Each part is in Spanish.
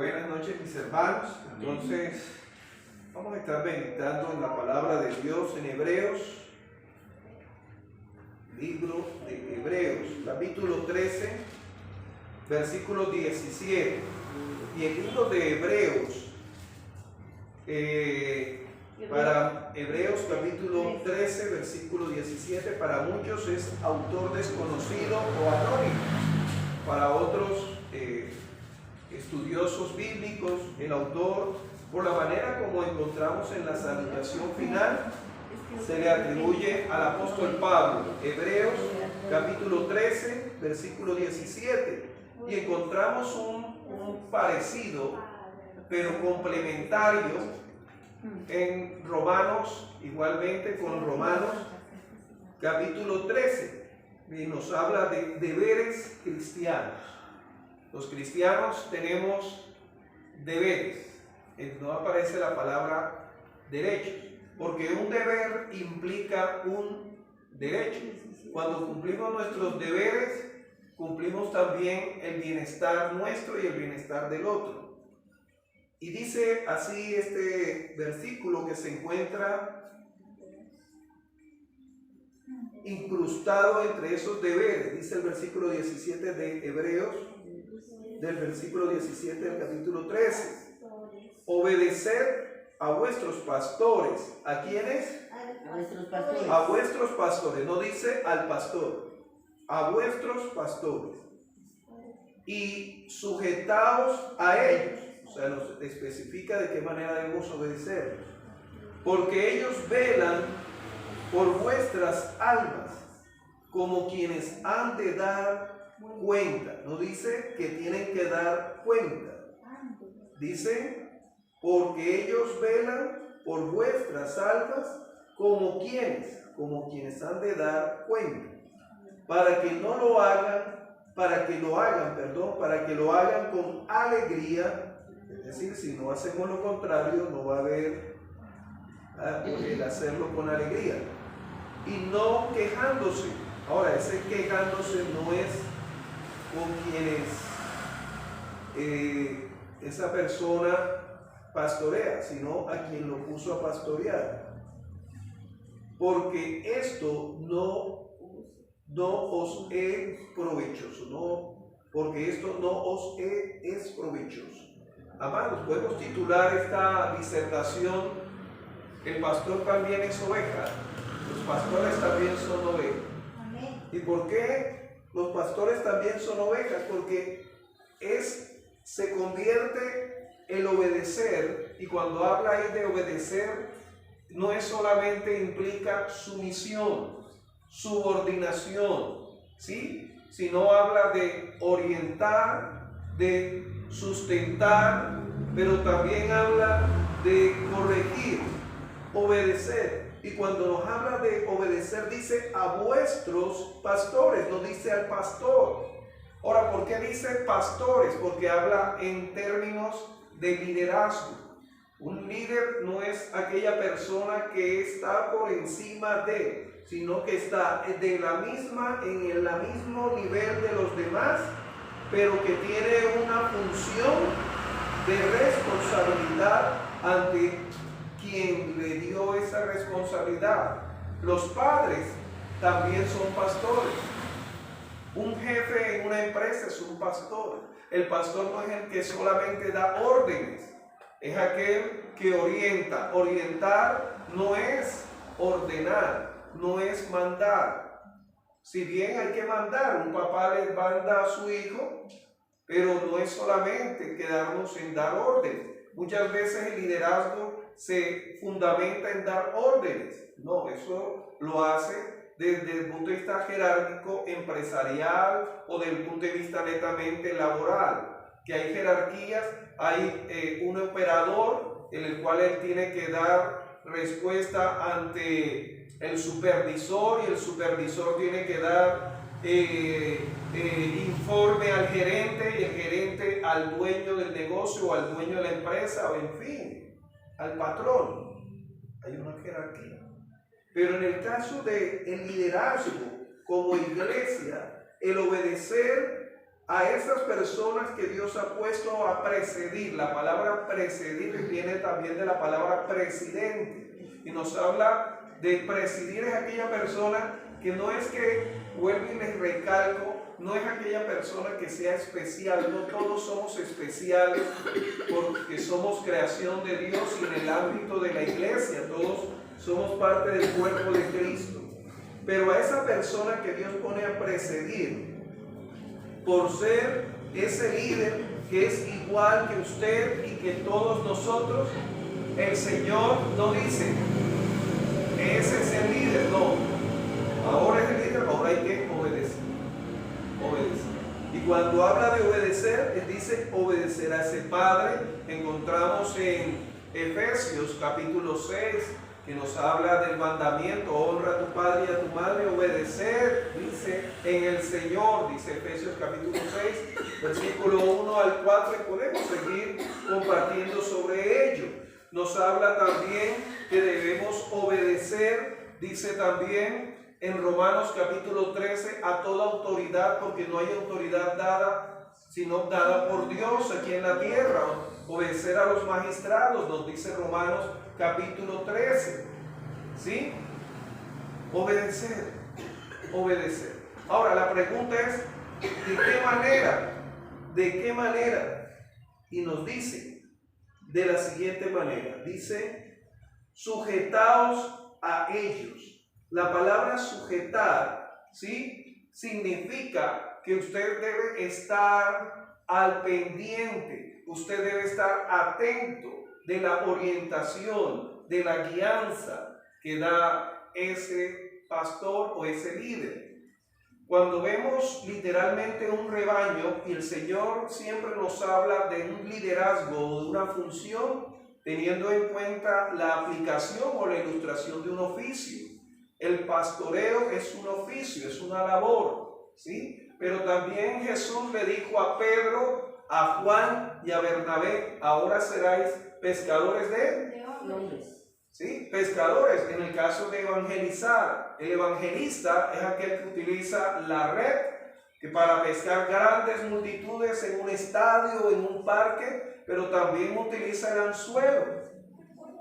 Buenas noches, mis hermanos. Entonces, vamos a estar meditando en la palabra de Dios en Hebreos, libro de Hebreos, capítulo 13, versículo 17. Y el libro de Hebreos, para Hebreos capítulo 13, versículo 17, para muchos es autor desconocido o anónimo, para otros estudiosos bíblicos, el autor, por la manera como encontramos en la salutación final, se le atribuye al apóstol Pablo. Hebreos capítulo 13, versículo 17, y encontramos un parecido, pero complementario, en Romanos, igualmente con Romanos capítulo 13, y nos habla de deberes cristianos. Los cristianos tenemos deberes, no aparece la palabra derechos, porque un deber implica un derecho. Cuando cumplimos nuestros deberes, cumplimos también el bienestar nuestro y el bienestar del otro. Y dice así este versículo que se encuentra incrustado entre esos deberes. Dice el versículo 17 de Hebreos, del versículo 17 del capítulo 13. Obedecer a vuestros pastores. ¿A quiénes? A vuestros pastores. A vuestros pastores. No dice al pastor. A vuestros pastores. Y sujetaos a ellos. O sea, nos especifica de qué manera debemos obedecerlos. Porque ellos velan por vuestras almas como quienes han de dar cuenta. No dice que tienen que dar cuenta. Dice, porque ellos velan por vuestras almas como quienes han de dar cuenta. Para que lo hagan con alegría. Es decir, si no hacemos lo contrario, no va a haber el hacerlo con alegría. Y no quejándose. Ahora, ese quejándose no es con quienes esa persona pastorea, sino a quien lo puso a pastorear. Porque esto no os es provechoso, porque esto no os es provechoso. Amados, podemos titular esta disertación: el pastor también es oveja, los pastores también son ovejas. ¿Y por qué los pastores también son ovejas? Porque se convierte el obedecer, y cuando habla ahí de obedecer, no es solamente implica sumisión, subordinación, ¿sí? Sino habla de orientar, de sustentar, pero también habla de corregir, obedecer. Y cuando nos habla de obedecer, dice a vuestros pastores, no dice al pastor. Ahora, ¿por qué dice pastores? Porque habla en términos de liderazgo. Un líder no es aquella persona que está por encima de, sino que está en el mismo nivel de los demás, pero que tiene una función de responsabilidad ante quien le dio esa responsabilidad. Los padres también son pastores. Un jefe en una empresa es un pastor. El pastor no es el que solamente da órdenes, es aquel que orienta. Orientar no es ordenar, no es mandar. Si bien hay que mandar, un papá le manda a su hijo, pero no es solamente quedarnos en dar órdenes. Muchas veces el liderazgo se fundamenta en dar órdenes. No, eso lo hace desde el punto de vista jerárquico, empresarial, o desde el punto de vista netamente laboral, que hay jerarquías, hay un operador en el cual él tiene que dar respuesta ante el supervisor, y el supervisor tiene que dar informe al gerente, y el gerente al dueño del negocio o al dueño de la empresa, o en fin, al patrón. Hay una jerarquía. Pero en el caso del liderazgo como iglesia, el obedecer a esas personas que Dios ha puesto a presidir. La palabra presidir viene también de la palabra presidente, y nos habla de presidir. Es aquella persona que no es que, vuelvo y les recalco, no es aquella persona que sea especial. No todos somos especiales porque somos creación de Dios, y en el ámbito de la iglesia todos somos parte del cuerpo de Cristo. Pero a esa persona que Dios pone a presidir, por ser ese líder que es igual que usted y que todos nosotros, el Señor no dice, ese es el líder, no. Ahora es el líder, ahora hay que obedecer. Y cuando habla de obedecer, Él dice obedecer a ese Padre. Encontramos en Efesios capítulo 6, que nos habla del mandamiento: honra a tu padre y a tu madre, obedecer, dice, en el Señor, dice Efesios capítulo 6, versículo 1 al 4, y podemos seguir compartiendo sobre ello. Nos habla también que debemos obedecer, dice también en Romanos capítulo 13, a toda autoridad, porque no hay autoridad dada sino dada por Dios aquí en la tierra. Obedecer a los magistrados, nos dice Romanos capítulo 13, ¿sí? Obedecer. Ahora la pregunta es, ¿de qué manera? ¿De qué manera? Y nos dice de la siguiente manera, dice, sujetaos a ellos. La palabra sujetar, ¿sí?, significa que usted debe estar al pendiente, usted debe estar atento de la orientación, de la guianza que da ese pastor o ese líder. Cuando vemos literalmente un rebaño, y el Señor siempre nos habla de un liderazgo o de una función, teniendo en cuenta la aplicación o la ilustración de un oficio. El pastoreo es un oficio, es una labor, ¿sí? Pero también Jesús le dijo a Pedro, a Juan y a Bernabé: ahora seráis pescadores de hombres. ¿Sí? Pescadores, en el caso de evangelizar. El evangelista es aquel que utiliza la red, que para pescar grandes multitudes en un estadio, en un parque, pero también utiliza el anzuelo.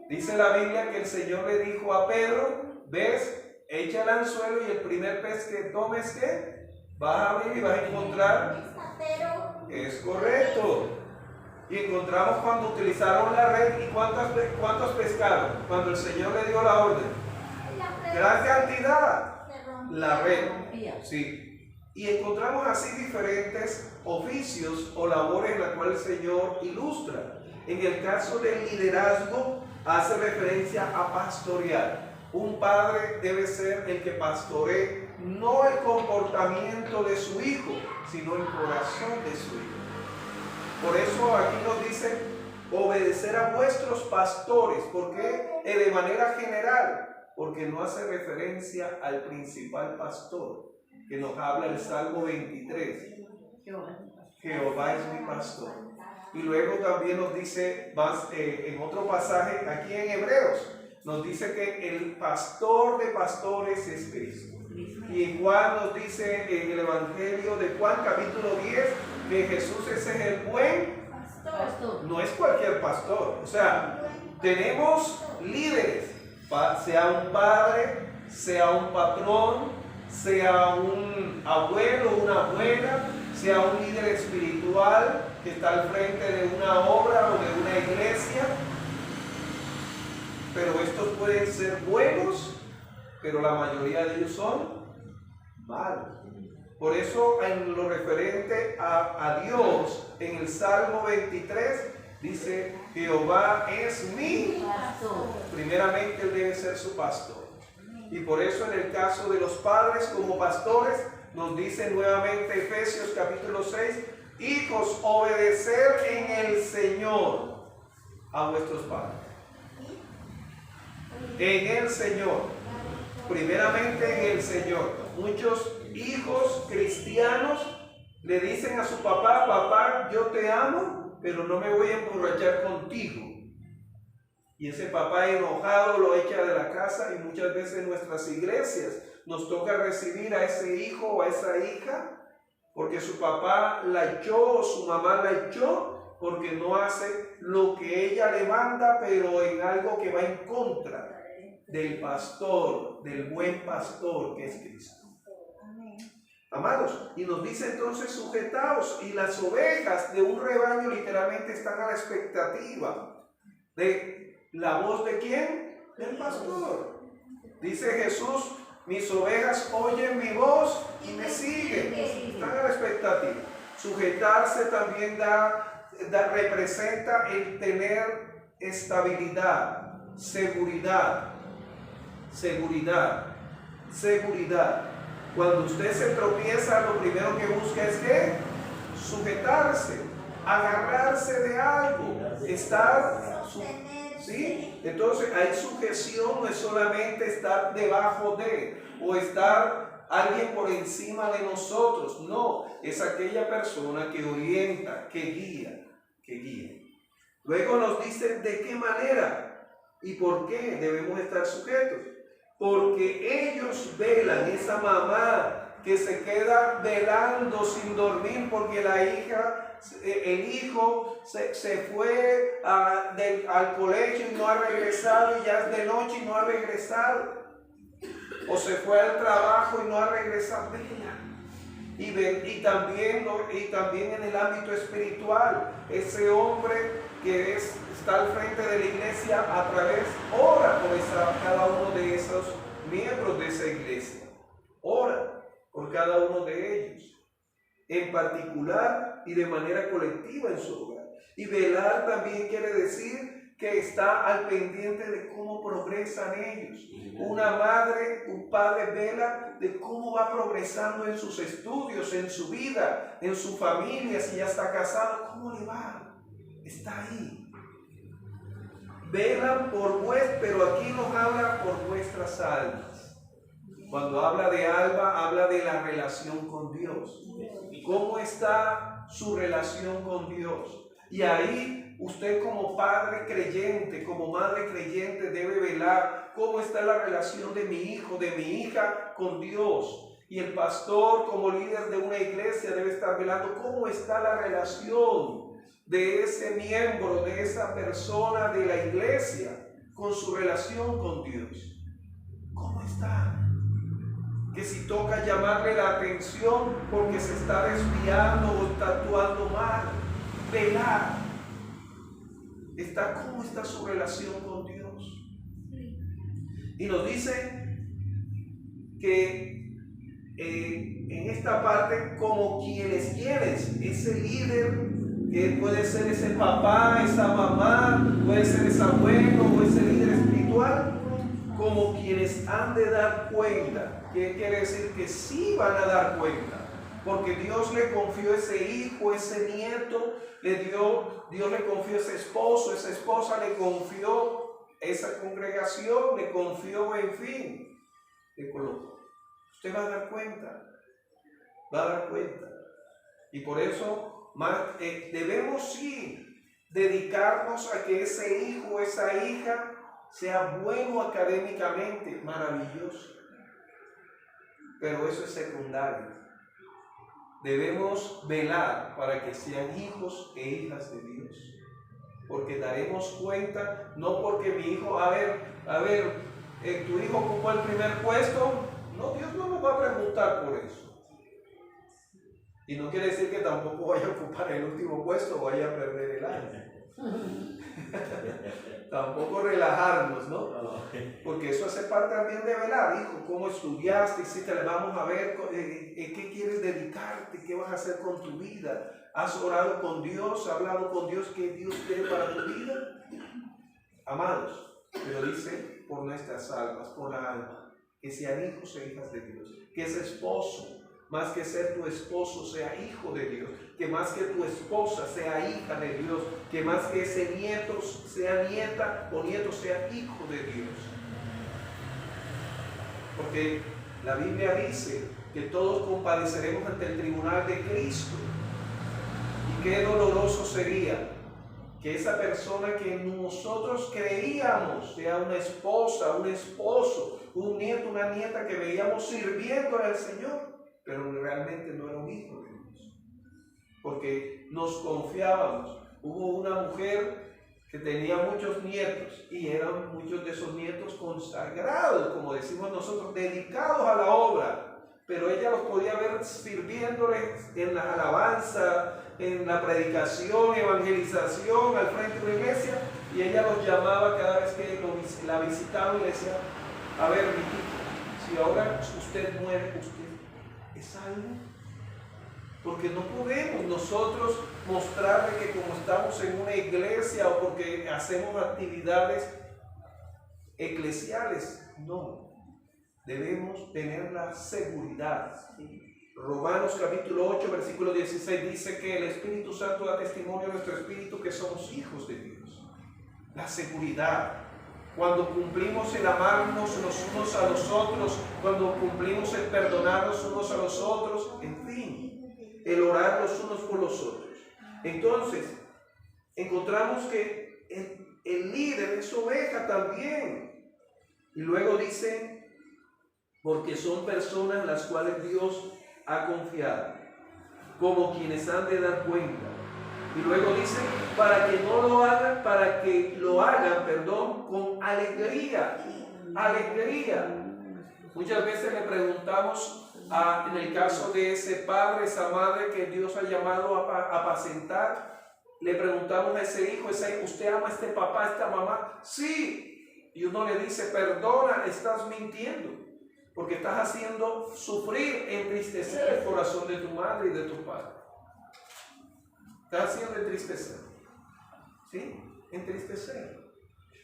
Dice la Biblia que el Señor le dijo a Pedro: ves, echa el anzuelo y el primer pez que tomes, ¿qué? Vas a abrir y vas a encontrar. Es correcto. Y encontramos cuando utilizaron la red, y ¿cuántos pescaron? Cuando el Señor le dio la orden. Gran cantidad. La red. Sí. Y encontramos así diferentes oficios o labores en las cuales el Señor ilustra. En el caso del liderazgo, hace referencia a pastorear. Un padre debe ser el que pastoree no el comportamiento de su hijo, sino el corazón de su hijo. Por eso aquí nos dice obedecer a vuestros pastores. ¿Por qué? De manera general, porque no hace referencia al principal pastor, que nos habla el Salmo 23. Jehová es mi pastor. Y luego también nos dice más en otro pasaje aquí en Hebreos, nos dice que el pastor de pastores es Cristo. Y Juan nos dice en el Evangelio de Juan capítulo 10 que Jesús ese es el buen pastor. No es cualquier pastor. O sea, tenemos líderes, sea un padre, sea un patrón, sea un abuelo, una abuela, sea un líder espiritual que está al frente de una obra o de una iglesia. Pero estos pueden ser buenos, pero la mayoría de ellos son malos. Por eso, en lo referente a Dios, en el Salmo 23, dice: Jehová es mi pastor. Primeramente, Él debe ser su pastor. Y por eso, en el caso de los padres como pastores, nos dice nuevamente Efesios capítulo 6, hijos, obedecer en el Señor a vuestros padres. En el Señor, primeramente en el Señor. Muchos hijos cristianos le dicen a su papá: papá, yo te amo, pero no me voy a emborrachar contigo. Y ese papá enojado lo echa de la casa, y muchas veces en nuestras iglesias nos toca recibir a ese hijo o a esa hija porque su papá la echó o su mamá la echó, porque no hace lo que ella le manda, pero en algo que va en contra del pastor, del buen pastor que es Cristo. Amados, y nos dice entonces sujetaos, y las ovejas de un rebaño literalmente están a la expectativa de la voz de ¿quién? Del pastor. Dice Jesús, mis ovejas oyen mi voz y me siguen. Están a la expectativa. Sujetarse también representa el tener estabilidad, seguridad. Cuando usted se tropieza, lo primero que busca es ¿qué? Sujetarse, agarrarse de algo, ¿sí? Entonces hay sujeción, no es solamente estar debajo de o estar alguien por encima de nosotros, no, es aquella persona que orienta, que guía. Luego nos dice de qué manera y por qué debemos estar sujetos. Porque ellos velan, esa mamá que se queda velando sin dormir porque el hijo se fue al colegio y no ha regresado, y ya es de noche y no ha regresado, o se fue al trabajo y no ha regresado, vela. Y también en el ámbito espiritual, ese hombre que está al frente de la iglesia a través, ora por cada uno de esos miembros de esa iglesia, ora por cada uno de ellos, en particular y de manera colectiva en su hogar. Y velar también quiere decir que está al pendiente de cómo progresan ellos. Una madre, un padre vela de cómo va progresando en sus estudios, en su vida, en su familia, si ya está casado, cómo le va. Está ahí. Velan por pero aquí nos habla por vuestras almas. Cuando habla de alma, habla de la relación con Dios. ¿Cómo está su relación con Dios? Y ahí usted como padre creyente, como madre creyente, debe velar cómo está la relación de mi hijo, de mi hija con Dios. Y el pastor como líder de una iglesia debe estar velando cómo está la relación de ese miembro, de esa persona de la iglesia con su relación con Dios. ¿Cómo está? Que si toca llamarle la atención porque se está desviando o está actuando mal, velar. ¿Cómo está su relación con Dios? Y nos dice que en esta parte, como quienes ese líder, que puede ser ese papá, esa mamá, puede ser ese abuelo o ese líder espiritual, como quienes han de dar cuenta. ¿Qué quiere decir? Que sí van a dar cuenta, porque Dios le confió ese hijo, ese nieto, Dios le confió ese esposo, esa esposa le confió esa congregación, le confió, en fin, le colocó. Usted va a dar cuenta, y por eso debemos sí dedicarnos a que ese hijo, esa hija sea bueno académicamente, maravilloso, pero eso es secundario. Debemos velar para que sean hijos e hijas de Dios, porque daremos cuenta, no porque mi hijo, tu hijo ocupó el primer puesto, no, Dios no nos va a preguntar por eso. Y no quiere decir que tampoco vaya a ocupar el último puesto o vaya a perder el año. Tampoco relajarnos, ¿no? Porque eso hace parte también de velar, hijo, cómo estudiaste, si te le vamos a ver, qué quieres dedicarte, qué vas a hacer con tu vida. ¿Has orado con Dios, hablado con Dios, qué Dios quiere para tu vida? Amados, pero dice por nuestras almas, por la alma, que sean hijos e hijas de Dios, que ese esposo, más que ser tu esposo, sea hijo de Dios, que más que tu esposa sea hija de Dios, que más que ese nieto sea nieta o nieto sea hijo de Dios. Porque la Biblia dice que todos compadeceremos ante el tribunal de Cristo. Y qué doloroso sería que esa persona que nosotros creíamos sea una esposa, un esposo, un nieto, una nieta que veíamos sirviendo al Señor, pero realmente no era un hijo de Dios. porque nos confiábamos. Hubo una mujer que tenía muchos nietos y eran muchos de esos nietos consagrados, como decimos nosotros, dedicados a la obra, pero ella los podía ver sirviéndoles en la alabanza, en la predicación, evangelización, al frente de la iglesia, y ella los llamaba cada vez que la visitaba y le decía: a ver, mijito, si ahora usted muere, ¿usted es algo? Porque no podemos nosotros mostrarle que como estamos en una iglesia o porque hacemos actividades eclesiales, no. Debemos tener la seguridad. Romanos capítulo 8, versículo 16 dice que el Espíritu Santo da testimonio a nuestro espíritu que somos hijos de Dios. La seguridad. Cuando cumplimos el amarnos los unos a los otros, cuando cumplimos el perdonarnos unos a los otros, en fin, el orar los unos por los otros. Entonces, encontramos que el líder es oveja también. Y luego dice, porque son personas las cuales Dios ha confiado, como quienes han de dar cuenta. Y luego dice, para que lo hagan, con alegría. Muchas veces le preguntamos, en el caso de ese padre, esa madre que Dios ha llamado a apacentar, le preguntamos a ese hijo, ¿usted ama a este papá, a esta mamá? Sí. Y uno le dice, perdona, estás mintiendo, porque estás haciendo sufrir, entristecer el corazón de tu madre y de tu padre. Estás haciendo entristecer. ¿Sí? Entristecer.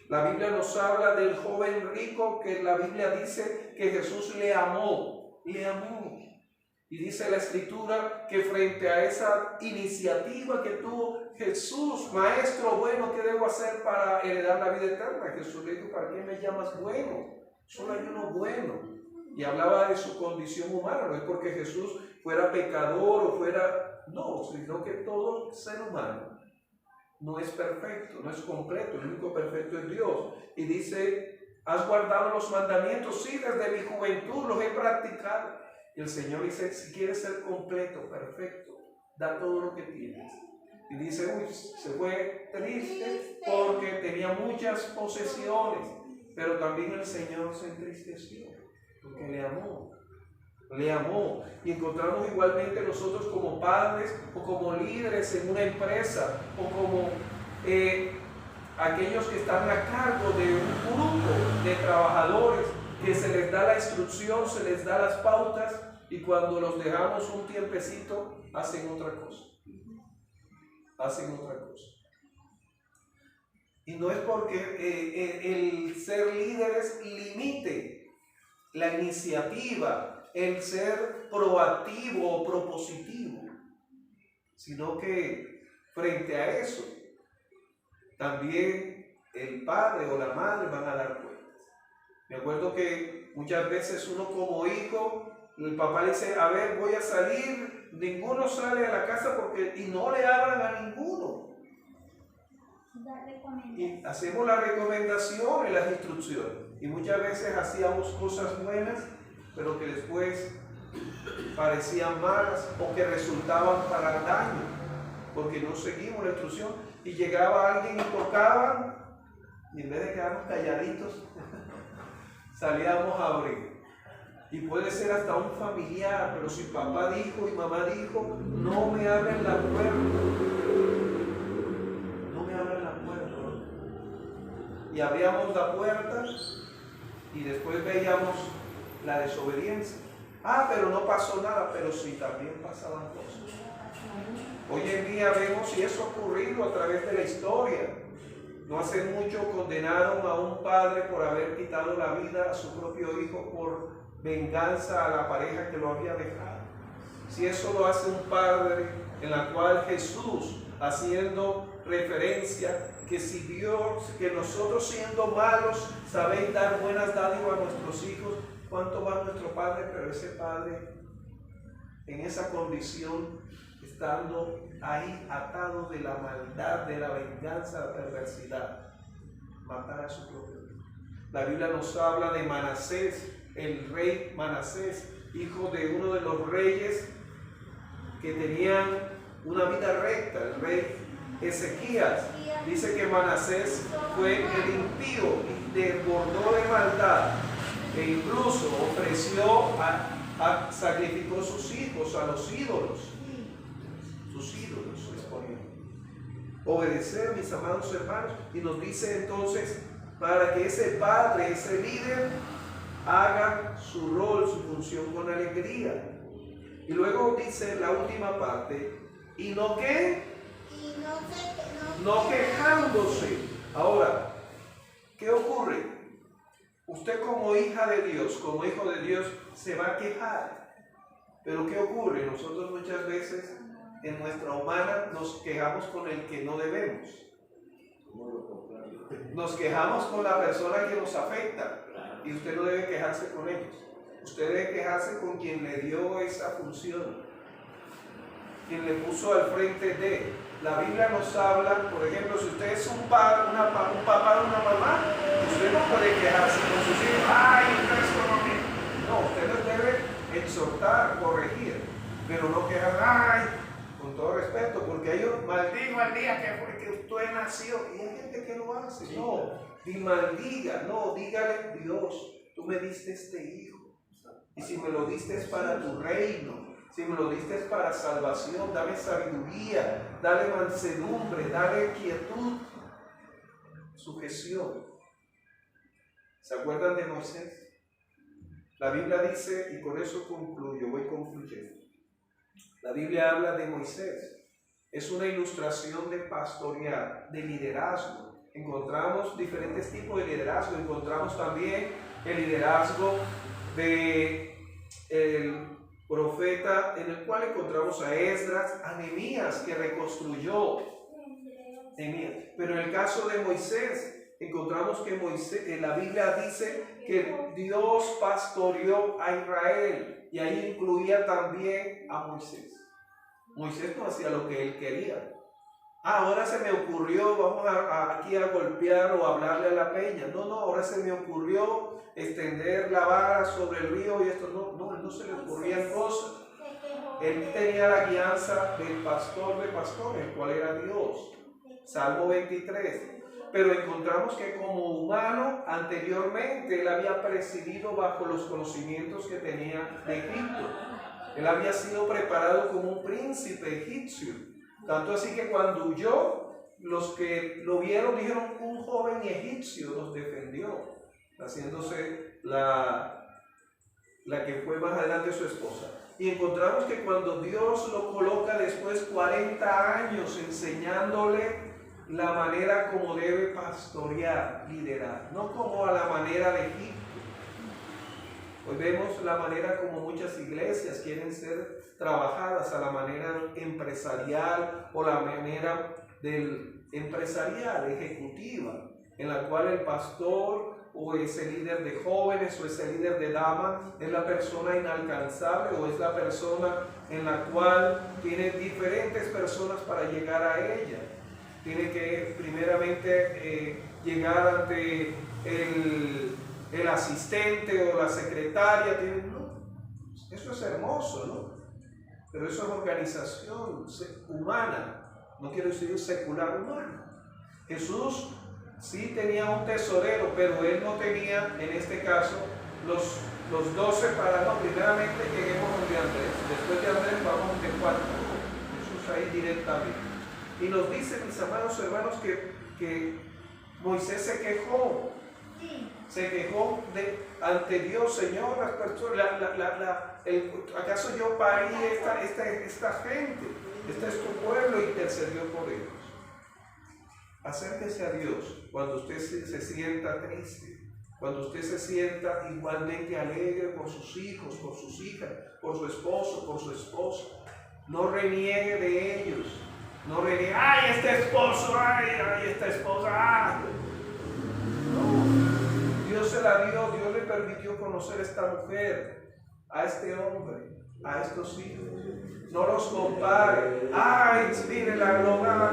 La Biblia nos habla del joven rico que la Biblia dice que Jesús le amó. Y dice la Escritura que frente a esa iniciativa que tuvo Jesús, maestro bueno, ¿qué debo hacer para heredar la vida eterna? Jesús le dijo, ¿para qué me llamas bueno? Solo hay uno bueno. Y hablaba de su condición humana, no es porque Jesús fuera pecador o no, sino que todo ser humano no es perfecto, no es completo, el único perfecto es Dios. Y dice, ¿has guardado los mandamientos? Sí, desde mi juventud los he practicado. Y el Señor dice, si quieres ser completo, perfecto, da todo lo que tienes. Y dice, se fue triste porque tenía muchas posesiones, pero también el Señor se entristeció porque le amó. Y encontramos igualmente nosotros como padres o como líderes en una empresa o como aquellos que están a cargo de un grupo de trabajadores, que se les da la instrucción, se les da las pautas, y cuando los dejamos un tiempecito hacen otra cosa. Y no es porque el ser líderes limite la iniciativa, el ser proactivo o propositivo, sino que frente a eso también el padre o la madre van a dar cuentas. Me acuerdo que muchas veces uno como hijo, el papá le dice, a ver, voy a salir, ninguno sale a la casa y no le hablan a ninguno. Y hacemos la recomendación y las instrucciones. Y muchas veces hacíamos cosas buenas, pero que después parecían malas o que resultaban para daño, porque no seguimos la instrucción. Y llegaba alguien y tocaba, y en vez de quedarnos calladitos, salíamos a abrir. Y puede ser hasta un familiar, pero si papá dijo y mamá dijo, no me abren la puerta. Y abríamos la puerta y después veíamos la desobediencia. Pero no pasó nada, pero sí también pasaban cosas. Hoy en día vemos, y eso ha ocurrido a través de la historia. No hace mucho condenaron a un padre por haber quitado la vida a su propio hijo por venganza a la pareja que lo había dejado. Si eso lo hace un padre, en la cual Jesús, haciendo referencia, que si Dios, que nosotros siendo malos, sabéis dar buenas dádivas a nuestros hijos, ¿cuánto va nuestro Padre? Pero ese Padre, en esa condición, estando ahí atado de la maldad, de la venganza, de la perversidad, matar a su propio hijo. La Biblia nos habla de Manasés, el rey Manasés, hijo de uno de los reyes que tenían una vida recta. El rey Ezequías dice que Manasés fue el impío y desbordó de maldad, e incluso sacrificó sus hijos a los ídolos. Sus ídolos les ponía. Obedecer, mis amados hermanos, y nos dice entonces, para que ese padre, ese líder, haga su rol, su función con alegría. Y luego dice la última parte, y no quejándose. Ahora, ¿qué ocurre? Usted como hija de Dios, como hijo de Dios, se va a quejar. Pero ¿qué ocurre? Nosotros muchas veces en nuestra humana nos quejamos con el que no debemos. Nos quejamos con la persona que nos afecta y usted no debe quejarse con ellos. Usted debe quejarse con quien le dio esa función, quien le puso al frente de. La Biblia nos habla, por ejemplo, si usted es un papá, una mamá, usted no puede quejarse con sus hijos. ¡Ay, ustedes no! No, usted les debe exhortar, corregir, pero no quejar. ¡Ay! Con todo respeto, porque ellos maldigo el día que usted nació. Y hay gente que lo hace. No, ni maldiga, no, dígale, Dios, tú me diste este hijo. Y si me lo diste es para tu reino. Si me lo diste es para salvación, dame sabiduría, dale mansedumbre, dale quietud, sujeción. ¿Se acuerdan de Moisés? La Biblia dice, y con eso concluyo, voy concluyendo. La Biblia habla de Moisés. Es una ilustración de pastorear, de liderazgo. Encontramos diferentes tipos de liderazgo. Encontramos también el liderazgo de el profeta, en el cual encontramos a Esdras, a Nehemías, que reconstruyó Nehemías. Pero en el caso de Moisés, encontramos que Moisés, la Biblia dice que Dios pastoreó a Israel, y ahí incluía también a Moisés. Moisés no hacía lo que él quería. Ahora se me ocurrió, vamos aquí a golpear o a hablarle a la peña. No, ahora se me ocurrió extender la vara sobre el río y esto. No, él no se le ocurrían cosas. Él tenía la guianza del pastor de pastores, el cual era Dios. Salmo 23. Pero encontramos que como humano, anteriormente, él había presidido bajo los conocimientos que tenía de Egipto. Él había sido preparado como un príncipe egipcio. Tanto así que cuando huyó, los que lo vieron dijeron, un joven egipcio nos defendió, haciéndose la que fue más adelante su esposa. Y encontramos que cuando Dios lo coloca después 40 años enseñándole la manera como debe pastorear, liderar, no como a la manera de Egipto. Hoy vemos la manera como muchas iglesias quieren ser trabajadas, a la manera empresarial o la manera del empresarial, ejecutiva, en la cual el pastor o ese líder de jóvenes o ese líder de damas es la persona inalcanzable o es la persona en la cual tiene diferentes personas para llegar a ella. Tiene que primeramente llegar ante el asistente o la secretaria. Eso es hermoso, ¿no? Pero eso es organización humana, no quiero decir secular, humana. Jesús sí tenía un tesorero, pero él no tenía, en este caso, los 12 para, no, primeramente lleguemos donde Andrés, después de Andrés vamos de 4, Jesús ahí directamente. Y nos dice, mis amados hermanos, que Moisés se quejó. Se quejó ante Dios, Señor, las personas, ¿acaso yo parí esta gente? Este es tu pueblo, y intercedió por ellos. Acérquese a Dios cuando usted se sienta triste, cuando usted se sienta igualmente alegre por sus hijos, por sus hijas, por su esposo, por su esposa. No reniegue de ellos. No reniegue, ¡ay, este esposo! ¡Ay, esta esposa! ¡Ay! No. Dios se la dio, Dios le permitió conocer a esta mujer, a este hombre, a estos hijos. No los compare. ¡Ay, mire la gloria!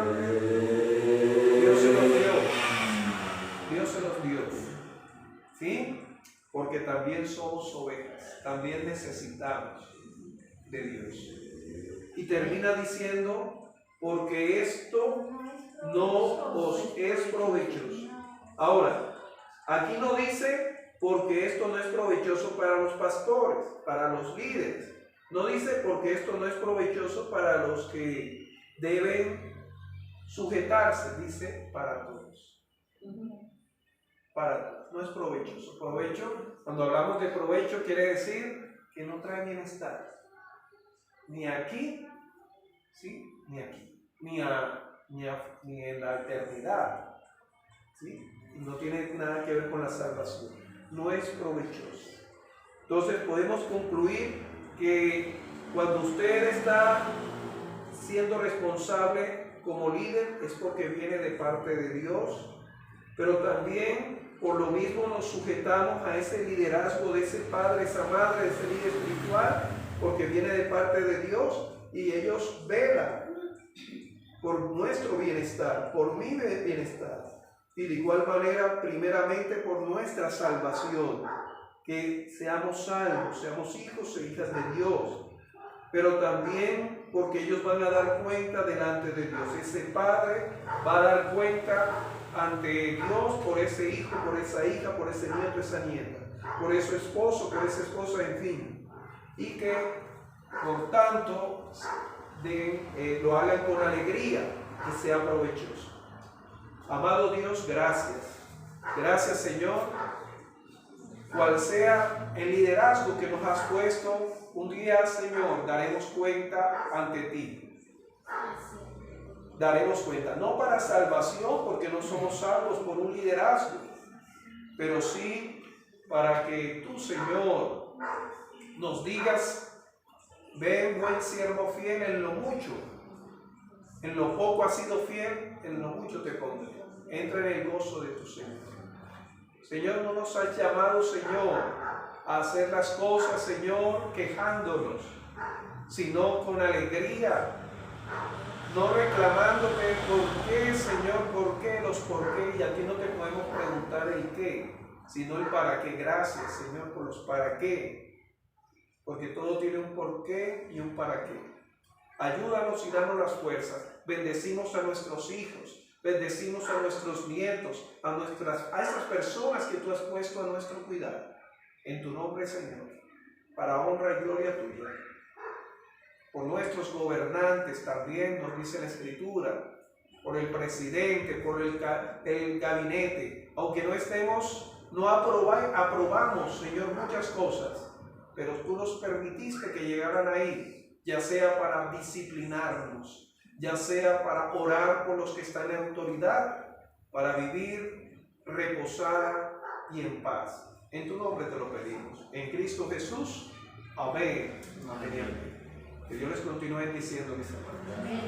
Dios se los dio. Dios se los dio. ¿Sí? Porque también somos ovejas. También necesitamos de Dios. Y termina diciendo porque esto no os es provechoso. Ahora, aquí no dice porque esto no es provechoso para los pastores, para los líderes. No dice porque esto no es provechoso para los que deben sujetarse, dice para todos. Para todos, no es provechoso. Provecho, cuando hablamos de provecho, quiere decir que no trae bienestar. Ni aquí, ¿sí? Ni aquí, ni en la eternidad, ¿sí? Y no tiene nada que ver con la salvación. No es provechoso. Entonces podemos concluir que cuando usted está siendo responsable como líder es porque viene de parte de Dios, pero también por lo mismo nos sujetamos a ese liderazgo de ese padre, esa madre, de ese líder espiritual, porque viene de parte de Dios y ellos velan por nuestro bienestar, por mi bienestar, y de igual manera primeramente por nuestra salvación, que seamos salvos, seamos hijos e hijas de Dios, pero también porque ellos van a dar cuenta delante de Dios. Ese padre va a dar cuenta ante Dios por ese hijo, por esa hija, por ese nieto, esa nieta, por ese esposo, por esa esposa, en fin. Y que, por tanto, lo hagan con alegría, que sea provechoso. Amado Dios, gracias. Gracias, Señor. Cual sea el liderazgo que nos has puesto, un día, Señor, daremos cuenta ante ti. Daremos cuenta, no para salvación, porque no somos salvos por un liderazgo, pero sí para que tú, Señor, nos digas: ven, buen siervo fiel, en lo mucho, en lo poco has sido fiel, en lo mucho te pondré. Entra en el gozo de tu Señor. Señor, no nos has llamado, Señor, a hacer las cosas, Señor, quejándonos, sino con alegría, no reclamándote por qué, Señor, por qué, los por qué, y aquí no te podemos preguntar el qué, sino el para qué. Gracias, Señor, por los para qué, porque todo tiene un por qué y un para qué. Ayúdanos y danos las fuerzas. Bendecimos a nuestros hijos, bendecimos a nuestros nietos, a esas personas que tú has puesto a nuestro cuidado. En tu nombre, Señor, para honra y gloria tuya. Por nuestros gobernantes también, nos dice la Escritura, por el presidente, por el gabinete, aunque no aprobamos, Señor, muchas cosas, pero tú nos permitiste que llegaran ahí, ya sea para disciplinarnos, ya sea para orar por los que están en autoridad, para vivir reposada y en paz. En tu nombre te lo pedimos. En Cristo Jesús. Amén. Amén. Que Dios les continúe diciendo, mis hermanos. Amén.